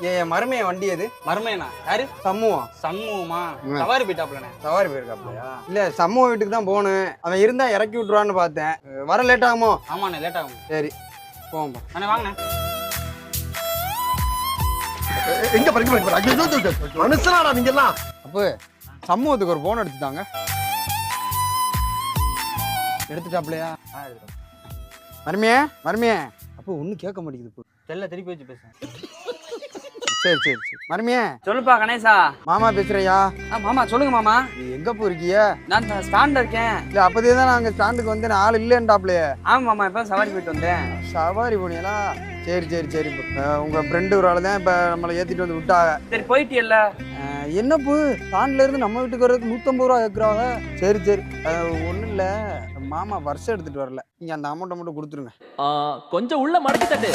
என் மருமைய வண்டி எது? மருமையனா? யாரு? சம்முவம். சண்முகமா? சவாரி போயிட்டாப்லண்ணே. சவாரி போயிருக்காப்லையா? இல்ல சம்முவ வீட்டுக்கு தான் போகணும். அவன் இருந்தா இறக்கி விட்டுருவான்னு பார்த்தேன். வர லேட் ஆகுமோ? ஆமாண்ணே, லேட் ஆகும். சரி போவோம். அண்ணே வாங்கண்ணே. எங்க படிக்க மனுஷனாடா நீங்க எல்லாம். அப்போ சமூகத்துக்கு ஒரு போன் எடுத்துட்டாங்க. எடுத்துட்டாப்லையா? மருமையே அப்போ ஒன்றும் கேட்க மாட்டேங்குது. செல்ல திருப்பி வச்சு பேசுறேன். சரி சரி சரி மருமையே. சொல்லுப்பா கணேசா. மாமா பேசுறியா? மாமா சொல்லுங்க மாமா. நீ எங்க போயிருக்கிய? நான் ஸ்டாண்ட்ல இருக்கேன். இல்ல அப்பதே தான் நாங்க ஸ்டாண்டுக்கு வந்து ஆள் இல்லைன்றாப்லையே. ஆமா மாமா, இப்ப சவாரி போயிட்டு வந்தேன். சவாரி போனீங்களா? சரி சரி சரி. உங்க ஃப்ரெண்டு ஒரு ஆள் தான் இப்ப நம்மளை ஏத்திட்டு வந்து விட்டாங்க. சரி போயிட்டியல்ல? என்ன பூ ஸ்டாண்ட்ல இருந்து நம்ம வீட்டுக்கு வர்றதுக்கு 150 ரூபா கேட்குறாங்க. சரி சரி ஒன்றும் இல்லை, மாமா வருஷம் எடுத்துட்டு வரல. நீங்க அந்த அமௌண்ட்டை மட்டும் கொடுத்துருங்க. கொஞ்சம் உள்ள மடக்கி தட்டு.